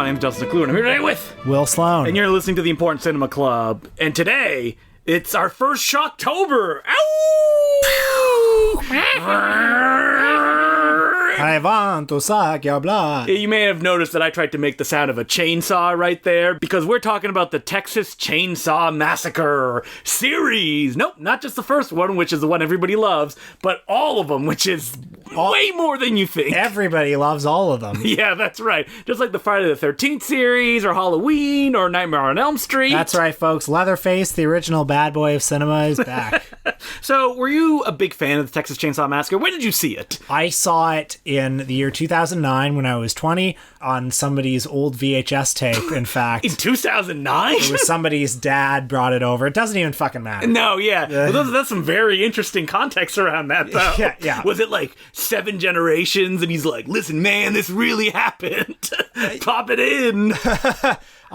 My name's Justin McClure, and I'm here today with Will Sloan. And you're listening to the Important Cinema Club. And today, it's our first Shocktober. I want to suck your blood. You may have noticed that I tried to make the sound of a chainsaw right there, because we're talking about the Texas Chainsaw Massacre series. Nope, not just the first one, which is the one everybody loves, but all of them, which is way more than you think. Everybody loves all of them. Yeah, that's right. Just like the Friday the 13th series, or Halloween, or Nightmare on Elm Street. That's right, folks. Leatherface, the original bad boy of cinema, is back. So, were you a big fan of the Texas Chainsaw Massacre? When did you see it? I saw it in the year 2009 when I was 20 on somebody's old VHS tape, in fact. In 2009? It was somebody's dad brought it over. It doesn't even fucking matter. No, yeah. Well, that's some very interesting context around that, though. Yeah. Was it like 7 generations and he's like, listen, man, this really happened. Pop it in.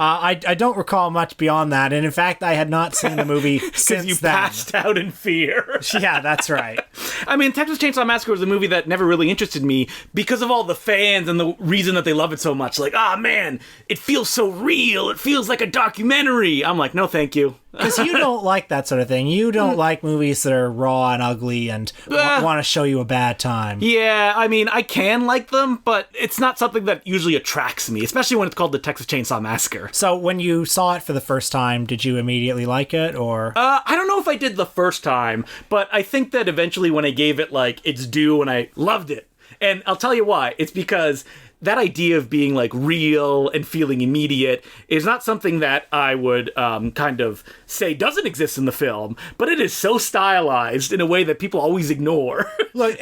I don't recall much beyond that, and in fact, I had not seen the movie since you then. passed out in fear. Yeah, that's right. I mean, Texas Chainsaw Massacre was a movie that never really interested me because of all the fans and the reason that they love it so much. Like, man, it feels so real. It feels like a documentary. I'm like, no, thank you. Because you don't like that sort of thing. You don't like movies that are raw and ugly and want to show you a bad time. Yeah, I mean, I can like them, but it's not something that usually attracts me, especially when it's called the Texas Chainsaw Massacre. So when you saw it for the first time, did you immediately like it, or? I don't know if I did the first time, but I think that eventually when I gave it, like, its due and I loved it. And I'll tell you why. It's because that idea of being, like, real and feeling immediate is not something that I would kind of say doesn't exist in the film, but it is so stylized in a way that people always ignore. Look,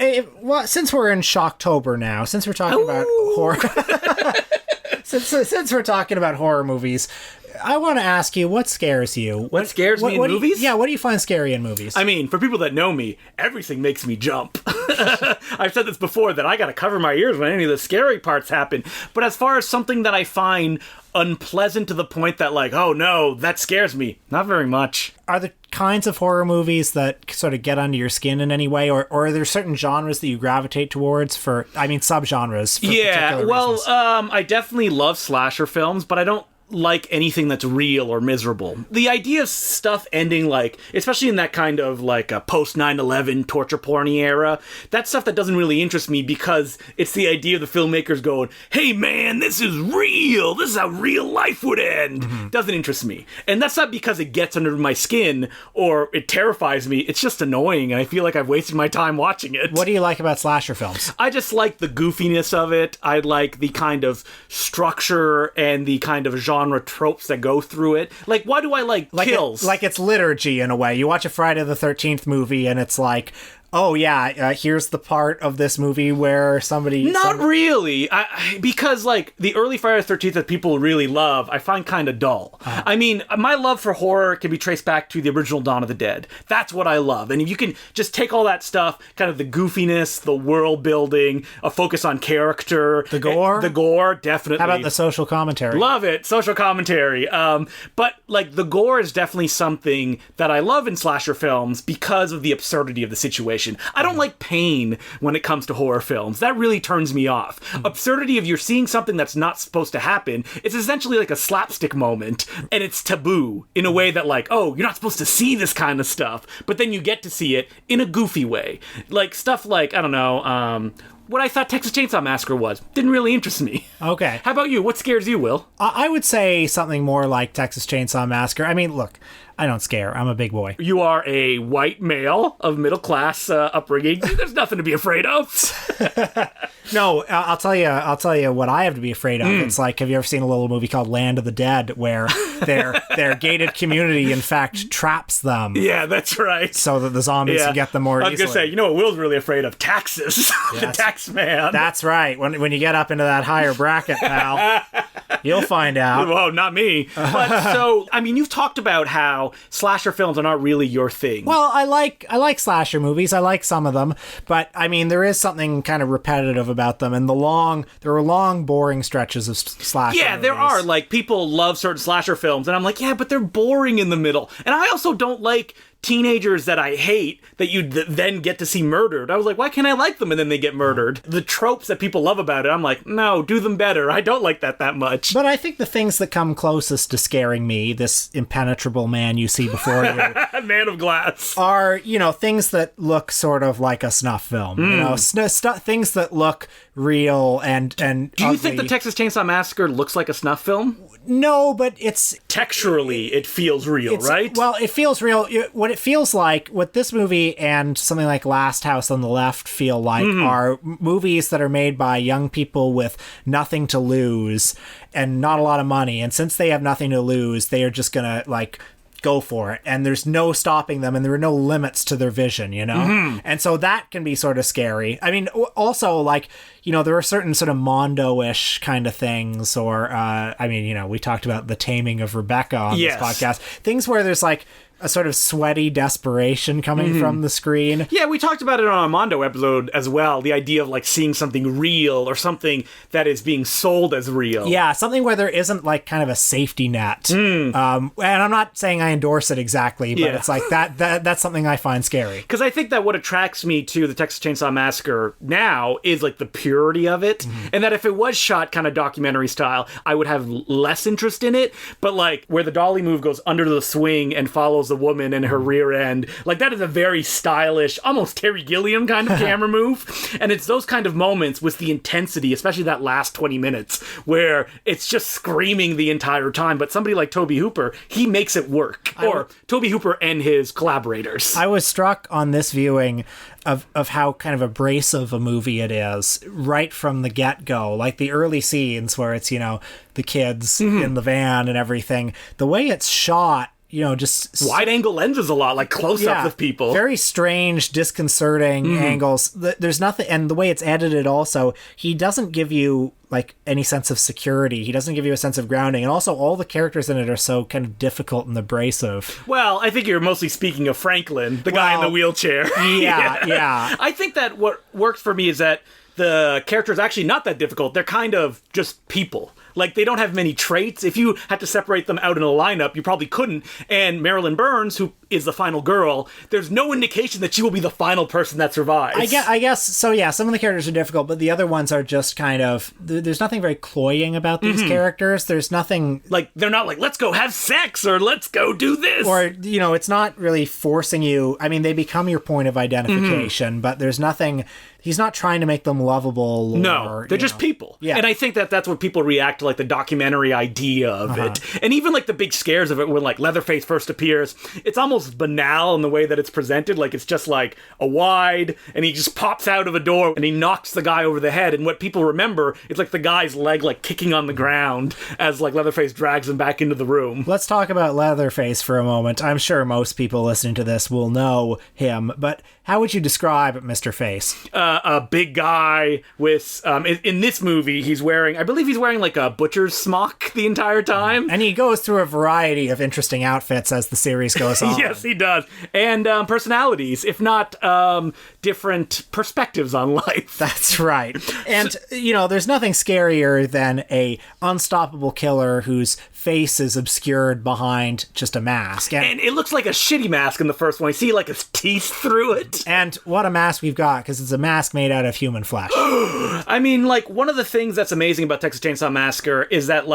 since we're in Shocktober now, since we're talking about horror... Since we're talking about horror movies, I want to ask you, what scares you? What scares me in movies? What do you find scary in movies? I mean, for people that know me, everything makes me jump. I've said this before, that I gotta cover my ears when any of the scary parts happen. But as far as something that I find unpleasant to the point that, like, oh no, that scares me, not very much. Are there kinds of horror movies that sort of get under your skin in any way, or are there certain genres that you gravitate towards subgenres? Yeah, well, reasons? I definitely love slasher films, but I don't like anything that's real or miserable. The idea of stuff ending, like, especially in that kind of, like, a post 9/11 torture porny era, that's stuff that doesn't really interest me because it's the idea of the filmmakers going, hey man, this is real, this is how real life would end. Mm-hmm. Doesn't interest me. And that's not because it gets under my skin or it terrifies me, it's just annoying and I feel like I've wasted my time watching it. What do you like about slasher films? I just like the goofiness of it. I like the kind of structure and the kind of genre tropes that go through it. Like, why do I like kills? It's liturgy in a way. You watch a Friday the 13th movie and it's like, oh yeah, here's the part of this movie where somebody... Not really. Because, like, the early Friday the 13th that people really love, I find kind of dull. Uh-huh. I mean, my love for horror can be traced back to the original Dawn of the Dead. That's what I love. And if you can just take all that stuff, kind of the goofiness, the world building, a focus on character... The gore? The gore, definitely. How about the social commentary? Love it. Social commentary. But, like, the gore is definitely something that I love in slasher films because of the absurdity of the situation. I don't like pain when it comes to horror films. That really turns me off. Absurdity of you're seeing something that's not supposed to happen. It's essentially like a slapstick moment, and it's taboo in a way that, like, oh, you're not supposed to see this kind of stuff, but then you get to see it in a goofy way. Like, stuff like, I don't know, what I thought Texas Chainsaw Massacre was. Didn't really interest me. Okay. How about you? What scares you, Will? I would say something more like Texas Chainsaw Massacre. I mean, look, I don't scare. I'm a big boy. You are a white male of middle class upbringing. There's nothing to be afraid of. No, I'll tell you what I have to be afraid of. It's like, have you ever seen a little movie called Land of the Dead where their gated community, in fact, traps them? Yeah, that's right. So that the zombies can get them more easily. I was going to say, you know what Will's really afraid of? Taxes. Yes. The tax man. That's right. When you get up into that higher bracket, pal, you'll find out. Whoa, not me. But so, I mean, you've talked about how slasher films are not really your thing. Well, I like slasher movies. I like some of them, but I mean, there is something kind of repetitive about them, and there are long, boring stretches of slasher movies. There are. Like, people love certain slasher films, and I'm like, yeah, but they're boring in the middle. And I also don't like teenagers that I hate that you then get to see murdered. I was like, why can't I like them and then they get murdered? The tropes that people love about it, I'm like, no, do them better. I don't like that much. But I think the things that come closest to scaring me, this impenetrable man you see before you, Man of glass, are, things that look sort of like a snuff film. Things that look real and do you ugly. think the Texas Chainsaw Massacre looks like a snuff film? No, but it's... Texturally, it feels real, right? Well, it feels real. What it feels like, what this movie and something like Last House on the Left feel like are movies that are made by young people with nothing to lose and not a lot of money. And since they have nothing to lose, they are just gonna, go for it, and there's no stopping them, and there are no limits to their vision, and so that can be sort of scary. I mean, also, there are certain sort of Mondo-ish kind of things, or we talked about The Taming of Rebecca on this podcast, things where there's a sort of sweaty desperation coming from the screen. Yeah, we talked about it on a Mondo episode as well, the idea of seeing something real or something that is being sold as real. Yeah, something where there isn't kind of a safety net. And I'm not saying I endorse it exactly, but it's that's something I find scary. Because I think that what attracts me to the Texas Chainsaw Massacre now is the purity of it, and that if it was shot kind of documentary style, I would have less interest in it. But where the dolly move goes under the swing and follows the woman and her rear end, that is a very stylish, almost Terry Gilliam kind of camera move. And it's those kind of moments with the intensity, especially that last 20 minutes, where it's just screaming the entire time. But somebody like Tobe Hooper, he makes it work. Tobe Hooper and his collaborators. I was struck on this viewing of how kind of abrasive a movie it is right from the get-go. The early scenes where it's, the kids in the van and everything. The way it's shot, just wide angle lenses a lot, close up with people. Very strange, disconcerting angles. There's nothing, and the way it's edited also, he doesn't give you any sense of security. He doesn't give you a sense of grounding, and also all the characters in it are so kind of difficult and abrasive. Well, I think you're mostly speaking of Franklin, the guy in the wheelchair. Yeah. I think that what works for me is that the character is actually not that difficult. They're kind of just people. They don't have many traits. If you had to separate them out in a lineup, you probably couldn't. And Marilyn Burns, who is the final girl, there's no indication that she will be the final person that survives. I guess so, yeah, some of the characters are difficult, but the other ones are just kind of... There's nothing very cloying about these characters. There's nothing... they're not let's go have sex, or let's go do this. Or, it's not really forcing you... I mean, they become your point of identification, but there's nothing... He's not trying to make them lovable. No, they're just people. Yeah. And I think that that's what people react to, the documentary idea of it. And even the big scares of it when Leatherface first appears, it's almost banal in the way that it's presented. It's just a wide, and he just pops out of a door and he knocks the guy over the head. And what people remember is the guy's leg kicking on the ground as Leatherface drags him back into the room. Let's talk about Leatherface for a moment. I'm sure most people listening to this will know him, but how would you describe Mr. Face? A big guy with, in this movie, I believe he's wearing a butcher's smock the entire time. And he goes through a variety of interesting outfits as the series goes on. Yes, he does. And personalities, if not different perspectives on life. That's right. And, there's nothing scarier than a unstoppable killer whose face is obscured behind just a mask. And it looks like a shitty mask in the first one. You see his teeth through it. And what a mask we've got, because it's a mask made out of human flesh. I mean, one of the things that's amazing about Texas Chainsaw Massacre is that,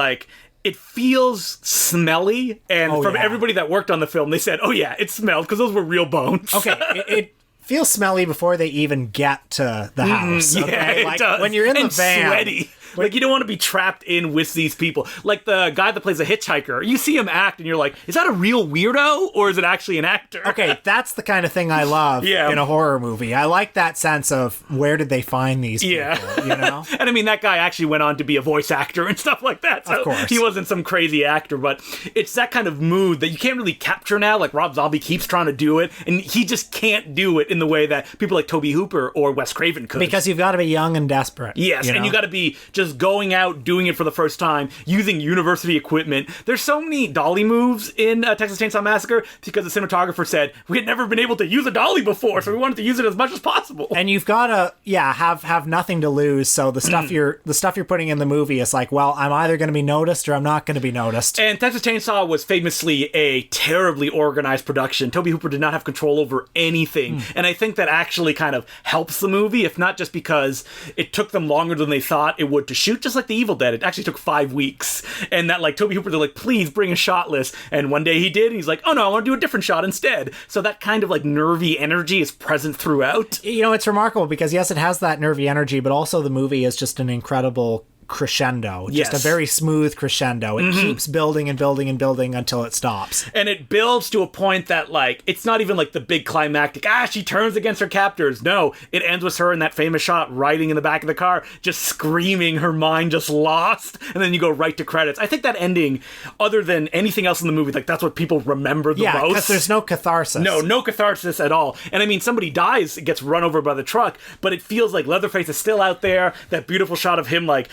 it feels smelly, and everybody that worked on the film, they said, oh yeah, it smelled, because those were real bones. Okay, it feels smelly before they even get to the house. Okay? Yeah, it does. When you're in the van... sweaty. You don't want to be trapped in with these people. The guy that plays a hitchhiker, you see him act and you're like, is that a real weirdo or is it actually an actor? Okay, that's the kind of thing I love in a horror movie. I like that sense of where did they find these people, And I mean, that guy actually went on to be a voice actor and stuff like that. So of course. He wasn't some crazy actor, but it's that kind of mood that you can't really capture now. Rob Zombie keeps trying to do it, and he just can't do it in the way that people like Tobe Hooper or Wes Craven could. Because you've got to be young and desperate. Yes, and you got to be just just going out, doing it for the first time, using university equipment. There's so many dolly moves in Texas Chainsaw Massacre because the cinematographer said we had never been able to use a dolly before, so we wanted to use it as much as possible. And you've got to, have nothing to lose. So the stuff you're putting in the movie is like, well, I'm either going to be noticed or I'm not going to be noticed. And Texas Chainsaw was famously a terribly organized production. Tobe Hooper did not have control over anything. And I think that actually kind of helps the movie, if not just because it took them longer than they thought it would to shoot, just like The Evil Dead. It actually took 5 weeks. And that, like, Tobe Hooper, they're like, please bring a shot list. And one day he did, and he's like, oh no, I want to do a different shot instead. So that kind of, like, nervy energy is present throughout. You know, it's remarkable because, yes, it has that nervy energy, but also the movie is just an incredible crescendo. Just a very smooth crescendo. It keeps building and building and building until it stops. And it builds to a point that, like, it's not even like the big climactic, she turns against her captors. No, it ends with her in that famous shot riding in the back of the car, just screaming, her mind just lost, and then you go right to credits. I think that ending, other than anything else in the movie, like, that's what people remember the most. Yeah, because there's no catharsis. No catharsis at all. And I mean, somebody dies, gets run over by the truck, but it feels like Leatherface is still out there. That beautiful shot of him, like,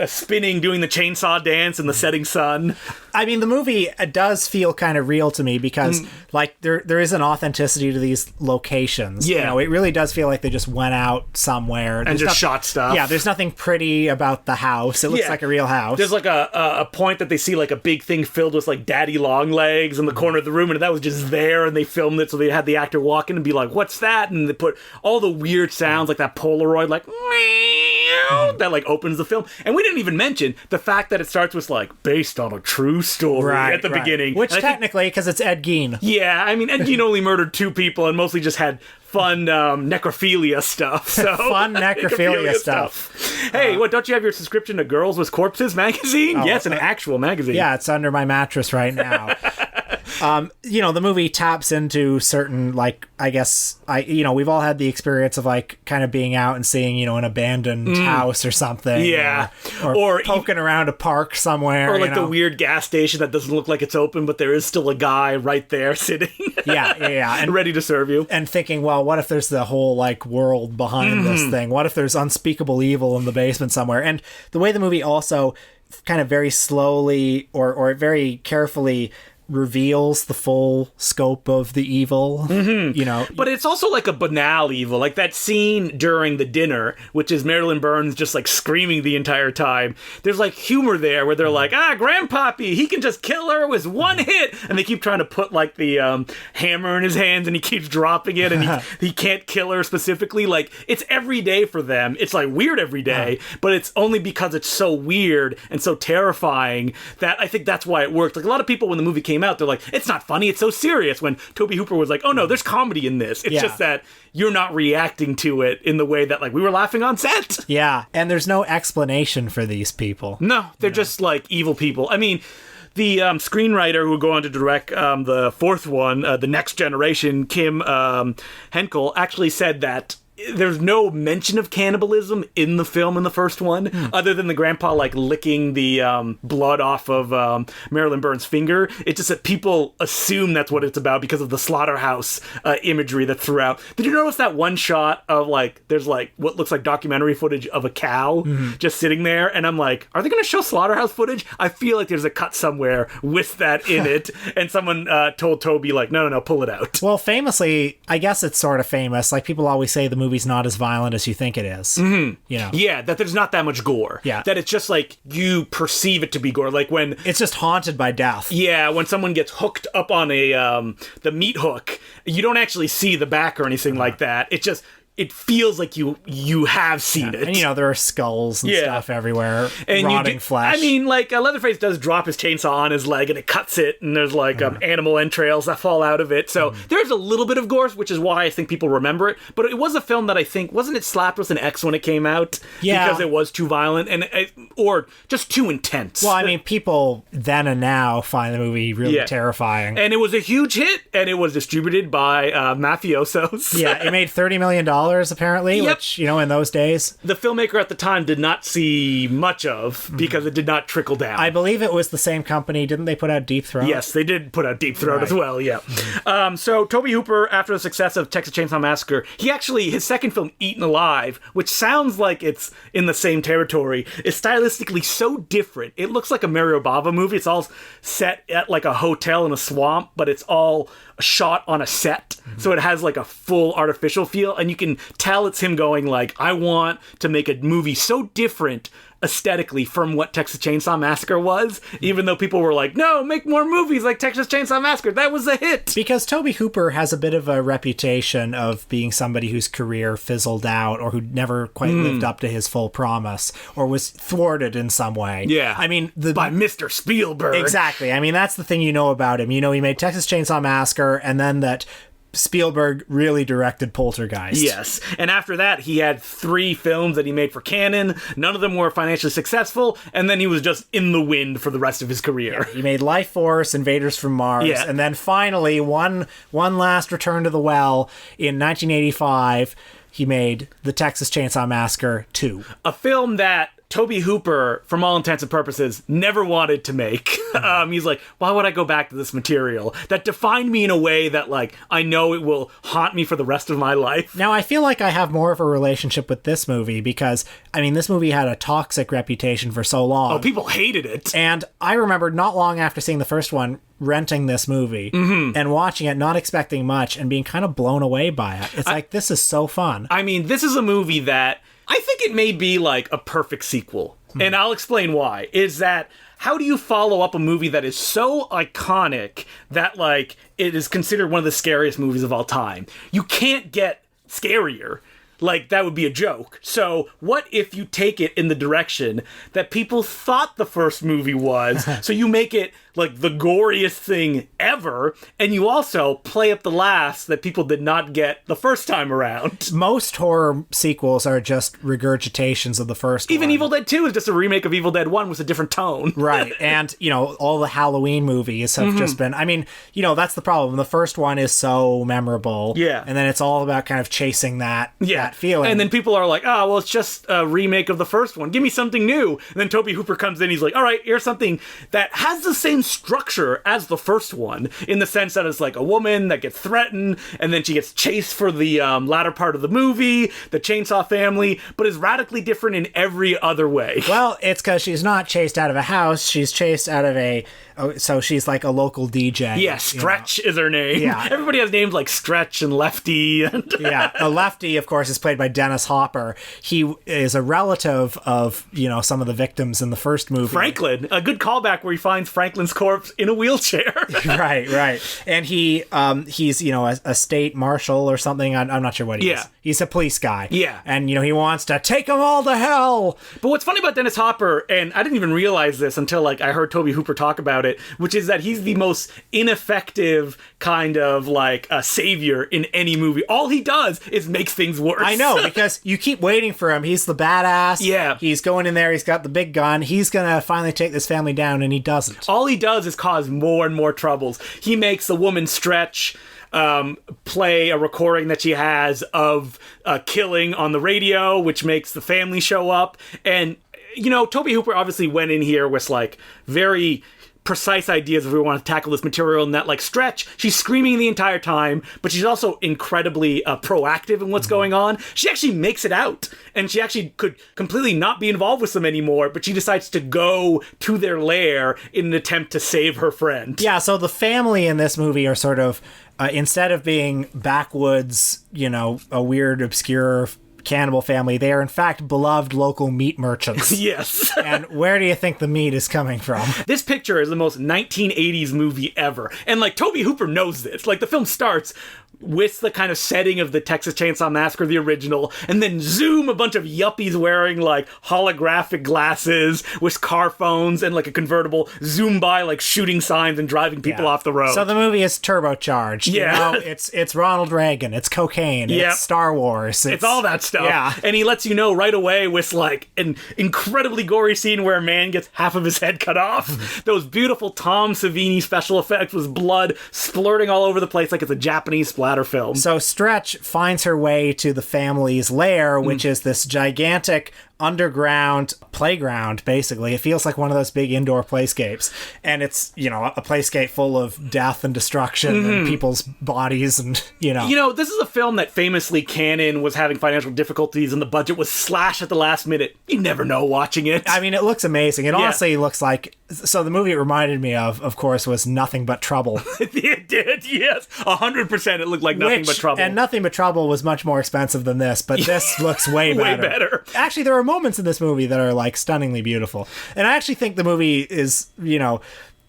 spinning, doing the chainsaw dance in the setting sun. I mean, the movie does feel kind of real to me because, like, there is an authenticity to these locations. Yeah. You know, it really does feel like they just went out somewhere. And just shot stuff. Yeah, there's nothing pretty about the house. It looks like a real house. There's, like, a point that they see, like, a big thing filled with, like, daddy long legs in the corner of the room, and that was just there, and they filmed it, so they had the actor walk in and be like, what's that? And they put all the weird sounds, like that Polaroid, like, that, like, opens the film. And we didn't even mention the fact that it starts with, like, based on a true story at the beginning. Which technically, because it's Ed Gein. Yeah, I mean, Ed Gein only murdered 2 people and mostly just had fun necrophilia stuff. So fun necrophilia stuff. Hey, what, don't you have your subscription to Girls with Corpses magazine? Yes, an actual magazine. Yeah, it's under my mattress right now. You know, the movie taps into certain, like, I guess, we've all had the experience of, like, kind of being out and seeing, you know, an abandoned house or something. Yeah. Or poking around a park somewhere. Or, like, the weird gas station that doesn't look like it's open, but there is still a guy right there sitting. Yeah. And ready to serve you. And thinking, well, what if there's the whole, like, world behind this thing? What if there's unspeakable evil in the basement somewhere? And the way the movie also kind of very slowly or very carefully reveals the full scope of the evil, you know. But it's also like a banal evil, like that scene during the dinner, which is Marilyn Burns just like screaming the entire time. There's like humor there where they're like, Grandpappy, he can just kill her with one hit, and they keep trying to put like the hammer in his hands and he keeps dropping it and he can't kill her specifically. Like, it's every day for them. It's like weird every day, but it's only because it's so weird and so terrifying that I think that's why it worked. Like, a lot of people when the movie came out, they're like, it's not funny, it's so serious, when Tobe Hooper was like, oh no, there's comedy in this. It's just that you're not reacting to it in the way that, like, we were laughing on set. Yeah, and there's no explanation for these people. No, they're just like evil people. I mean, the screenwriter who would go on to direct the 4th one, The Next Generation, Kim Henkel, actually said that there's no mention of cannibalism in the film in the first one, other than the grandpa, like, licking the blood off of Marilyn Burns' finger. It's just that people assume that's what it's about because of the slaughterhouse imagery that's throughout. Did you notice that one shot of, like, there's, like, what looks like documentary footage of a cow just sitting there? And I'm like, are they going to show slaughterhouse footage? I feel like there's a cut somewhere with that in it. And someone told Toby, like, no, pull it out. Well, famously, I guess it's sort of famous. Like, people always say the movie's not as violent as you think it is. You know? Yeah, that there's not that much gore. Yeah. That it's just like you perceive it to be gore. Like when it's just haunted by death. Yeah, when someone gets hooked up on a the meat hook, you don't actually see the back or anything like that. It just it feels like you have seen it. And, you know, there are skulls and stuff everywhere, and rotting flesh. I mean, like, Leatherface does drop his chainsaw on his leg, and it cuts it, and there's, like, animal entrails that fall out of it. So there's a little bit of gore, which is why I think people remember it. But it was a film that I think, wasn't it slapped with an X when it came out? Yeah. Because it was too violent, or just too intense. Well, I mean, people then and now find the movie really terrifying. And it was a huge hit, and it was distributed by mafiosos. Yeah, it made $30 million apparently, Yep. which, in those days. The filmmaker at the time did not see much of because it did not trickle down. I believe it was the same company. Didn't they put out Deep Throat? Yes, they did put out Deep Throat Right. as well, yeah. So Tobe Hooper, after the success of Texas Chainsaw Massacre, his second film, Eaten Alive, which sounds like it's in the same territory, is stylistically so different. It looks like a Mario Bava movie. It's all set at like a hotel in a swamp, but it's all shot on a set. So it has like a full artificial feel, and you can tell it's him going like, I want to make a movie so different aesthetically from what Texas Chainsaw Massacre was, even though people were like, no, make more movies like Texas Chainsaw Massacre. That was a hit. Because Tobe Hooper has a bit of a reputation of being somebody whose career fizzled out or who never quite lived up to his full promise or was thwarted in some way. Yeah. I mean, by Mr. Spielberg. Exactly. I mean, that's the thing you know about him. He made Texas Chainsaw Massacre, and then that Spielberg really directed Poltergeist. Yes. And after that, he had 3 films that he made for Canon. None of them were financially successful. And then he was just in the wind for the rest of his career. He made Life Force, Invaders from Mars, Yeah. and then finally, one last return to the well in 1985, he made The Texas Chainsaw Massacre 2. A film that Tobe Hooper, from all intents and purposes, never wanted to make. He's like, why would I go back to this material that defined me in a way that, like, I know it will haunt me for the rest of my life? Now, I feel like I have more of a relationship with this movie because, I mean, this movie had a toxic reputation for so long. Oh, people hated it. And I remember not long after seeing the first one, renting this movie and watching it, not expecting much, and being kind of blown away by it. It's like, this is so fun. I mean, this is a movie that I think it may be like a perfect sequel. And I'll explain why. Is that how do you follow up a movie that is so iconic that, like, it is considered one of the scariest movies of all time? You can't get scarier. Like, that would be a joke. So what if you take it in the direction that people thought the first movie was? So you make it like the goriest thing ever, and you also play up the laughs that people did not get the first time around. Most horror sequels are just regurgitations of the first Even one. Evil Dead 2 is just a remake of Evil Dead 1 with a different tone. Right. And, all the Halloween movies have just been, I mean, that's the problem. The first one is so memorable. Yeah. And then it's all about kind of chasing that feeling. And then people are like, oh, well, it's just a remake of the first one. Give me something new. And then Tobe Hooper comes in, he's like, all right, here's something that has the same structure as the first one, in the sense that it's like a woman that gets threatened, and then she gets chased for the latter part of the movie, the Chainsaw family, but is radically different in every other way. Well, it's because she's not chased out of a house. She's chased out of so she's like a local DJ. Yeah, Stretch is her name. Yeah. Everybody has names like Stretch and Lefty. And Yeah, the Lefty, of course, is played by Dennis Hopper. He is a relative of, some of the victims in the first movie. Franklin, a good callback where he finds Franklin's corpse in a wheelchair. Right. And he's, a state marshal or something. I'm not sure what he is. He's a police guy. Yeah. And, he wants to take them all to hell. But what's funny about Dennis Hopper, and I didn't even realize this until I heard Tobe Hooper talk about it, which is that he's the most ineffective kind of a savior in any movie. All he does is makes things worse. I know, because you keep waiting for him. He's the badass. Yeah. He's going in there. He's got the big gun. He's going to finally take this family down, and he doesn't. All he does is cause more and more troubles. He makes the woman Stretch play a recording that she has of killing on the radio, which makes the family show up. And, Tobe Hooper obviously went in here with very precise ideas if we want to tackle this material, and that Stretch, she's screaming the entire time, but she's also incredibly proactive in what's going on. She actually makes it out, and she actually could completely not be involved with them anymore, but she decides to go to their lair in an attempt to save her friend. Yeah, so the family in this movie are sort of, instead of being backwoods, a weird, obscure cannibal family, they are in fact beloved local meat merchants. Yes. And where do you think the meat is coming from? This picture is the most 1980s movie ever. And Tobe Hooper knows this. The film starts with the kind of setting of the Texas Chainsaw Massacre, the original, and then zoom a bunch of yuppies wearing holographic glasses with car phones and a convertible, zoom by shooting signs and driving people off the road. So the movie is turbocharged. Yeah. It's Ronald Reagan, it's cocaine, Yep. it's Star Wars. It's all that stuff. stuff. Yeah. And he lets you know right away with like an incredibly gory scene where a man gets half of his head cut off. Those beautiful Tom Savini special effects with blood splurting all over the place like it's a Japanese splatter film. So Stretch finds her way to the family's lair, which is this gigantic underground playground, basically. It feels like one of those big indoor playscapes. And it's, you know, a playscape full of death and destruction and people's bodies and, you know. You know, this is a film that famously Canon was having financial difficulties and the budget was slashed at the last minute. You never know watching it. I mean, it looks amazing. It honestly looks like... So the movie it reminded me of course, was Nothing But Trouble. It did, yes. 100% it looked like Nothing But Trouble. And Nothing But Trouble was much more expensive than this, but this looks way better. Way better. Actually, there are moments in this movie that are, like, stunningly beautiful. And I actually think the movie is, you know...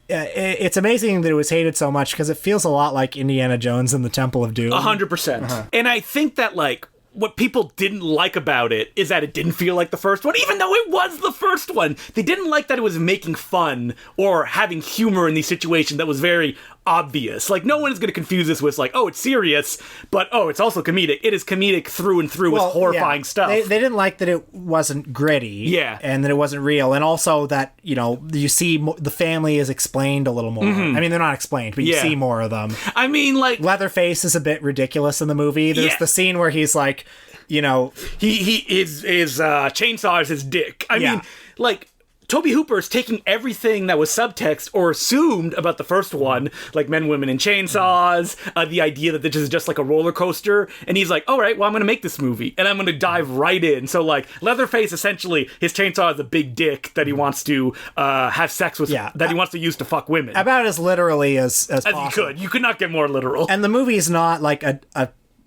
It's amazing that it was hated so much because it feels a lot like Indiana Jones and the Temple of Doom. 100%. And I think that, like, what people didn't like about it is that it didn't feel like the first one, even though it was the first one. They didn't like that it was making fun or having humor in these situations that was very obvious. Like, no one is going to confuse this with, like, oh, it's serious, but, oh, it's also comedic. It is comedic through and through with horrifying stuff. They didn't like that it wasn't gritty. Yeah. And that it wasn't real. And also that, you know, you see the family is explained a little more. I mean, they're not explained, but you see more of them. I mean, like... Leatherface is a bit ridiculous in the movie. There's the scene where he's like, you know... His chainsaw is his dick. I mean, like... Tobe Hooper is taking everything that was subtext or assumed about the first one, like men, women, and chainsaws, the idea that this is just like a roller coaster, and he's like, all right, well, I'm going to make this movie, and I'm going to dive right in. So, like, Leatherface, essentially, his chainsaw is a big dick that he wants to have sex with, that he wants to use to fuck women. About as literally as possible. You could. You could not get more literal. And the movie is not like a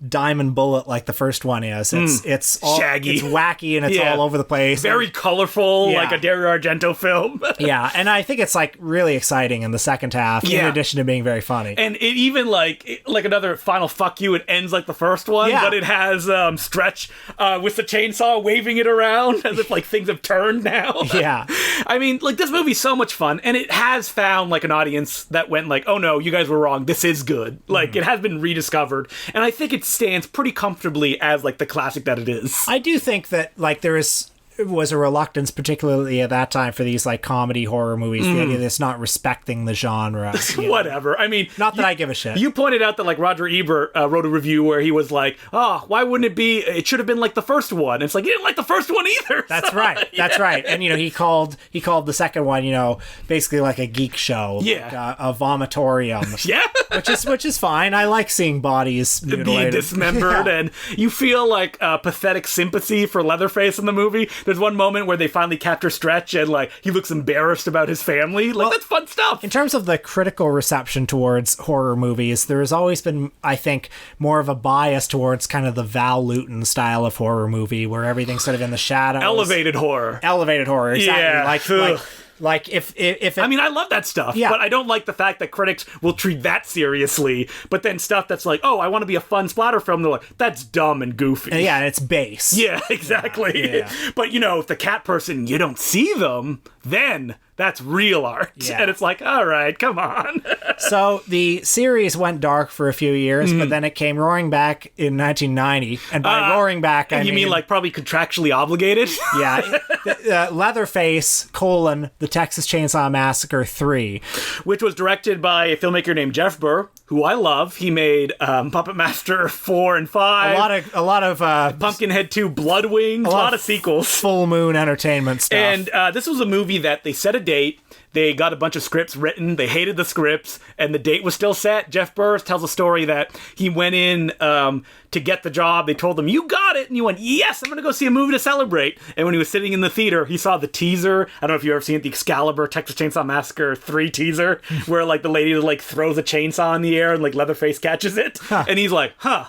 diamond bullet like the first one is. It's all shaggy, it's wacky, and it's all over the place. Very colorful, like a Dario Argento film. Yeah, and I think it's like really exciting in the second half, in addition to being very funny. And it even like another final fuck you, it ends like the first one, but it has Stretch with the chainsaw waving it around as if like things have turned now. Yeah. I mean, like, this movie's so much fun, and it has found like an audience that went like, oh no, you guys were wrong, this is good. Like, it has been rediscovered, and I think it stands pretty comfortably as like the classic that it is. I do think that like there was a reluctance, particularly at that time, for these like comedy horror movies. The idea that it's not respecting the genre. Whatever. I mean, not that I give a shit. You pointed out that like Roger Ebert wrote a review where he was like, "Oh, why wouldn't it be? It should have been like the first one." And it's like he didn't like the first one either. That's right. That's right. And you know, he called the second one, you know, basically like a geek show, like a vomitorium. Yeah, which is fine. I like seeing bodies mutilated, being dismembered, and you feel like pathetic sympathy for Leatherface in the movie. There's one moment where they finally capture Stretch and like he looks embarrassed about his family. Like, that's fun stuff. In terms of the critical reception towards horror movies, there has always been, I think, more of a bias towards kind of the Val Lewton style of horror movie where everything's sort of in the shadows. Elevated horror, exactly. Yeah. Like if I mean, I love that stuff, but I don't like the fact that critics will treat that seriously, but then stuff that's like, oh, I want to be a fun splatter film, they're like, that's dumb and goofy. Yeah, and it's base. Yeah, exactly. Yeah. But, you know, if the cat person, you don't see them, then that's real art. Yeah. And it's like, all right, come on. So the series went dark for a few years, but then it came roaring back in 1990. And by roaring back, I mean like probably contractually obligated? Yeah. Leatherface, the Texas Chainsaw Massacre 3. Which was directed by a filmmaker named Jeff Burr, who I love. He made Puppet Master 4 and 5. A lot of Pumpkinhead 2 Blood Wings. A lot of sequels. Full Moon Entertainment stuff. And this was a movie that they set a date. They got a bunch of scripts written. They hated the scripts, and the date was still set. Jeff Burr tells a story that he went in to get the job. They told him, "You got it," and he went, "Yes, I'm going to go see a movie to celebrate." And when he was sitting in the theater, he saw the teaser. I don't know if you've ever seen it, the Excalibur Texas Chainsaw Massacre 3 teaser, where like the lady like throws a chainsaw in the air and like Leatherface catches it, and he's like, "Huh."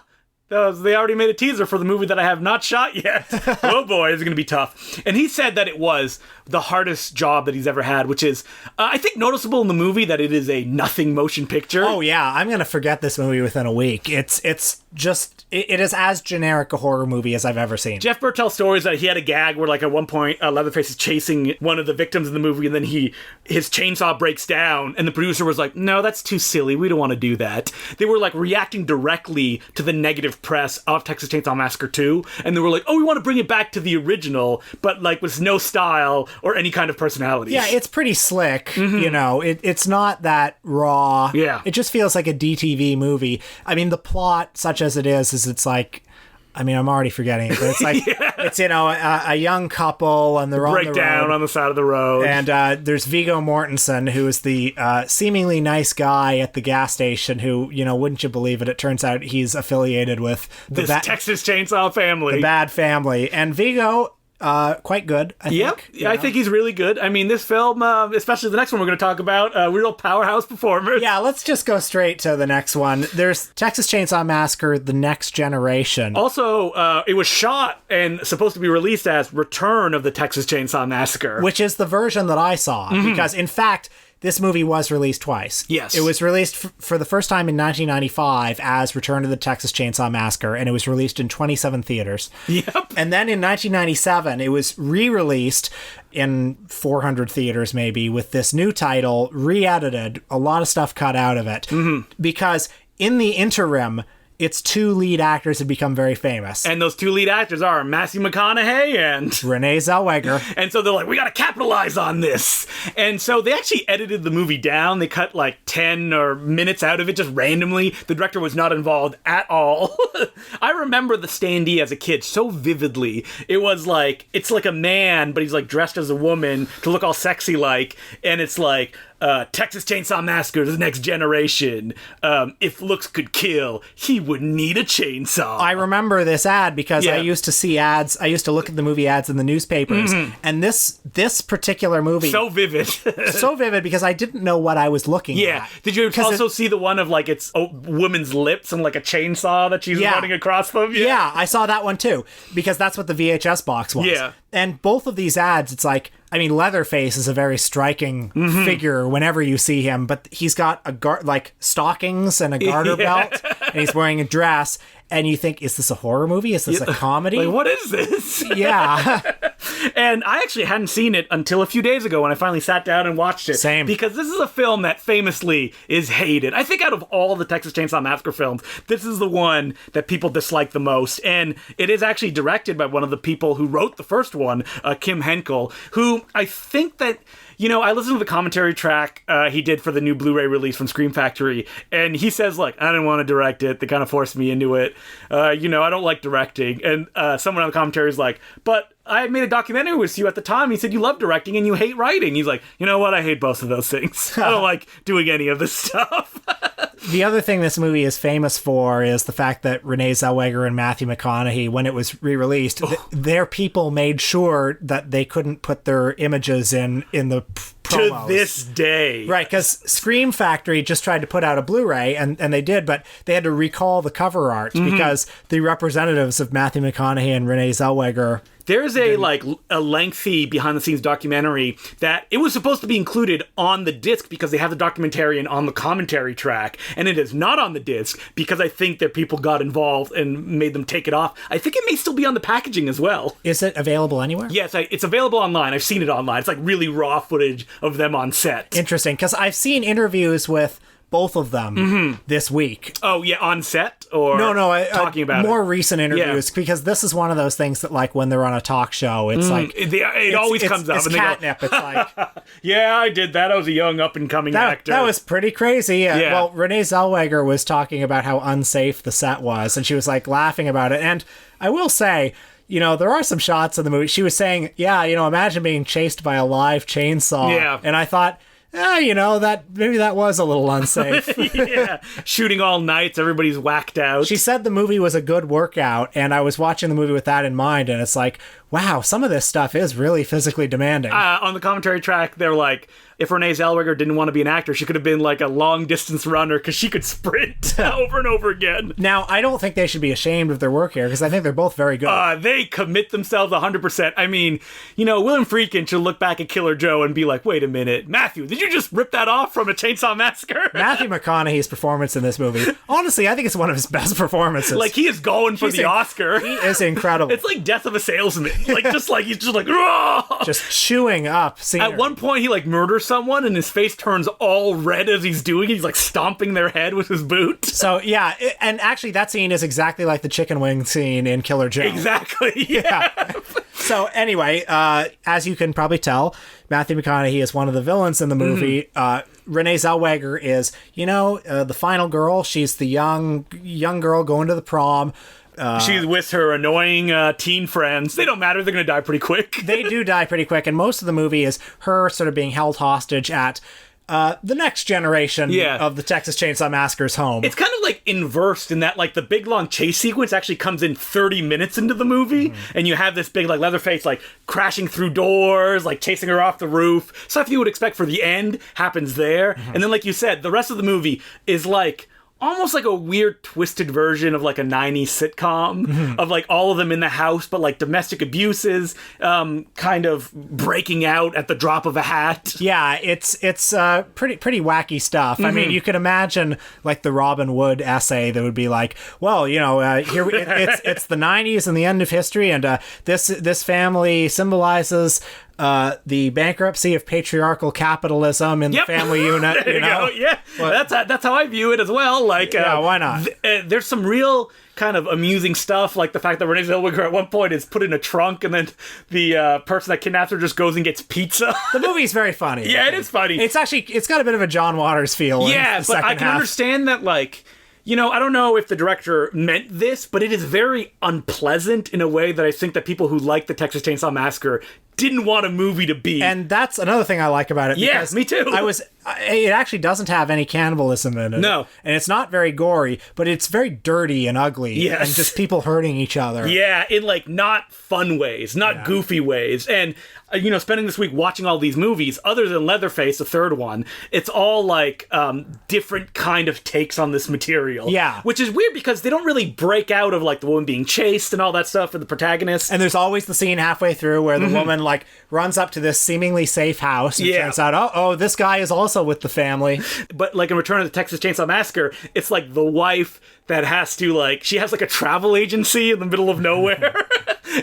They already made a teaser for the movie that I have not shot yet. Oh boy, it's going to be tough. And he said that it was the hardest job that he's ever had, which is, I think, noticeable in the movie that it is a nothing motion picture. Oh yeah, I'm going to forget this movie within a week. It is as generic a horror movie as I've ever seen. Jeff Burr tells stories that he had a gag where, like, at one point, Leatherface is chasing one of the victims in the movie, and then his chainsaw breaks down, and the producer was like, "No, that's too silly. We don't want to do that." They were, like, reacting directly to the negative of press of Texas Chainsaw Massacre 2, and they were like, oh, we want to bring it back to the original, but like with no style or any kind of personality. Yeah, it's pretty slick, you know. It's not that raw. Yeah. It just feels like a DTV movie. I mean, the plot, such as it is it's like, I mean, I'm already forgetting it, but it's like, it's, you know, a young couple and they're on the road. Breakdown on the side of the road. And there's Viggo Mortensen, who is the seemingly nice guy at the gas station who, you know, wouldn't you believe it? It turns out he's affiliated with this Texas Chainsaw family. The bad family. And Viggo... quite good, I think. Yeah, I think he's really good. I mean, this film, especially the next one we're going to talk about, real powerhouse performers. Yeah, let's just go straight to the next one. There's Texas Chainsaw Massacre: The Next Generation. Also, it was shot and supposed to be released as Return of the Texas Chainsaw Massacre. Which is the version that I saw, because, in fact... This movie was released twice. Yes. It was released for the first time in 1995 as Return to the Texas Chainsaw Massacre, and it was released in 27 theaters. Yep. And then in 1997, it was re-released in 400 theaters maybe with this new title, re-edited, a lot of stuff cut out of it. Because in the interim... its two lead actors had become very famous. And those two lead actors are Matthew McConaughey and... Renee Zellweger. And so they're like, we gotta capitalize on this. And so they actually edited the movie down. They cut like 10 or minutes out of it just randomly. The director was not involved at all. I remember The Standee as a kid so vividly. It was like, it's like a man, but he's like dressed as a woman to look all sexy like. And it's like... Texas Chainsaw Massacre, the next generation. If looks could kill, he would need a chainsaw. I remember this ad because I used to see ads. I used to look at the movie ads in the newspapers, and this particular movie so vivid, so vivid because I didn't know what I was looking at. Did you also see the one of like it's a woman's lips and like a chainsaw that she's running across them? Yeah, I saw that one too because that's what the VHS box was. Yeah. And both of these ads, it's like, I mean, Leatherface is a very striking figure whenever you see him, but he's got like stockings and a garter belt, and he's wearing a dress, and you think, is this a horror movie? Is this a comedy? Like, what is this? Yeah. And I actually hadn't seen it until a few days ago when I finally sat down and watched it. Same. Because this is a film that famously is hated. I think out of all the Texas Chainsaw Massacre films, this is the one that people dislike the most. And it is actually directed by one of the people who wrote the first one, Kim Henkel, who I think that... You know, I listened to the commentary track he did for the new Blu-ray release from Scream Factory, and he says, like, I didn't want to direct it. They kind of forced me into it. You know, I don't like directing. And someone on the commentary is like, but I made a documentary with you at the time. He said you love directing and you hate writing. He's like, you know what? I hate both of those things. I don't like doing any of this stuff. The other thing this movie is famous for is the fact that Renee Zellweger and Matthew McConaughey, when it was re-released, their people made sure that they couldn't put their images in the promos. To this day. Right, because Scream Factory just tried to put out a Blu-ray, and they did, but they had to recall the cover art because the representatives of Matthew McConaughey and Renee Zellweger... There's a lengthy behind-the-scenes documentary that it was supposed to be included on the disc because they have the documentarian on the commentary track, and it is not on the disc because I think that people got involved and made them take it off. I think it may still be on the packaging as well. Is it available anywhere? Yes, it's available online. I've seen it online. It's like really raw footage of them on set. Interesting, because I've seen interviews with both of them this week. Oh, yeah, on set? Or no, talking about more recent interviews, because this is one of those things that, like, when they're on a talk show, it's like... It always comes up. It's and catnip. It's like... Yeah, I did that. I was a young up-and-coming actor. That was pretty crazy. Yeah. Well, Renee Zellweger was talking about how unsafe the set was, and she was, like, laughing about it. And I will say... You know, there are some shots in the movie. She was saying, yeah, you know, imagine being chased by a live chainsaw. Yeah. And I thought, you know, maybe that was a little unsafe. Yeah. Shooting all nights, everybody's whacked out. She said the movie was a good workout, and I was watching the movie with that in mind, and it's like, wow, some of this stuff is really physically demanding. On the commentary track, they're like, if Renee Zellweger didn't want to be an actor, she could have been like a long-distance runner because she could sprint over and over again. Now, I don't think they should be ashamed of their work here because I think they're both very good. They commit themselves 100%. I mean, you know, William Friedkin should look back at Killer Joe and be like, wait a minute, Matthew, did you just rip that off from a Chainsaw Massacre? Matthew McConaughey's performance in this movie, honestly, I think it's one of his best performances. Like, he is going for the Oscar. He is incredible. It's like Death of a Salesman. like he's just like, "Rah!" Just chewing up scenery. At one point, he like murders someone, and his face turns all red as he's doing it. He's like stomping their head with his boot. So yeah, and actually that scene is exactly like the chicken wing scene in Killer Joe. Exactly. Yeah. So anyway, as you can probably tell, Matthew McConaughey is one of the villains in the movie. Renee Zellweger is, the final girl. She's the young girl going to the prom. She's with her annoying teen friends. They don't matter. They're going to die pretty quick. They do die pretty quick. And most of the movie is her sort of being held hostage at the next generation of the Texas Chainsaw Massacre's home. It's kind of like inversed in that like the big long chase sequence actually comes in 30 minutes into the movie, and you have this big like Leatherface like crashing through doors, like chasing her off the roof. Stuff you would expect for the end happens there. And then like you said, the rest of the movie is like almost like a weird twisted version of like a 90s sitcom of like all of them in the house, but like domestic abuses kind of breaking out at the drop of a hat. Yeah, it's pretty wacky stuff. I mean, you could imagine like the Robin Wood essay that would be like, well, it's the 90s and the end of history, and this family symbolizes the bankruptcy of patriarchal capitalism in the family unit. There you go. Yeah, that's how I view it as well. Like, why not? There's some real kind of amusing stuff, like the fact that Renee Zellweger at one point is put in a trunk, and then the person that kidnaps her just goes and gets pizza. The movie's very funny. Yeah, it is funny. It's got a bit of a John Waters feel. Yeah, but I can understand that, like, I don't know if the director meant this, but it is very unpleasant in a way that I think that people who like the Texas Chainsaw Massacre didn't want a movie to be. And that's another thing I like about it. Yes, me too. It actually doesn't have any cannibalism in it. No. And it's not very gory, but it's very dirty and ugly. Yes. And just people hurting each other. Yeah, in like not fun ways, not goofy ways. And, spending this week watching all these movies, other than Leatherface, the third one, it's all like different kind of takes on this material. Yeah. Which is weird because they don't really break out of like the woman being chased and all that stuff for the protagonist. And there's always the scene halfway through where the woman like runs up to this seemingly safe house and turns out, oh, this guy is also with the family. But like in Return of the Texas Chainsaw Massacre, it's like the wife that has to like, she has like a travel agency in the middle of nowhere.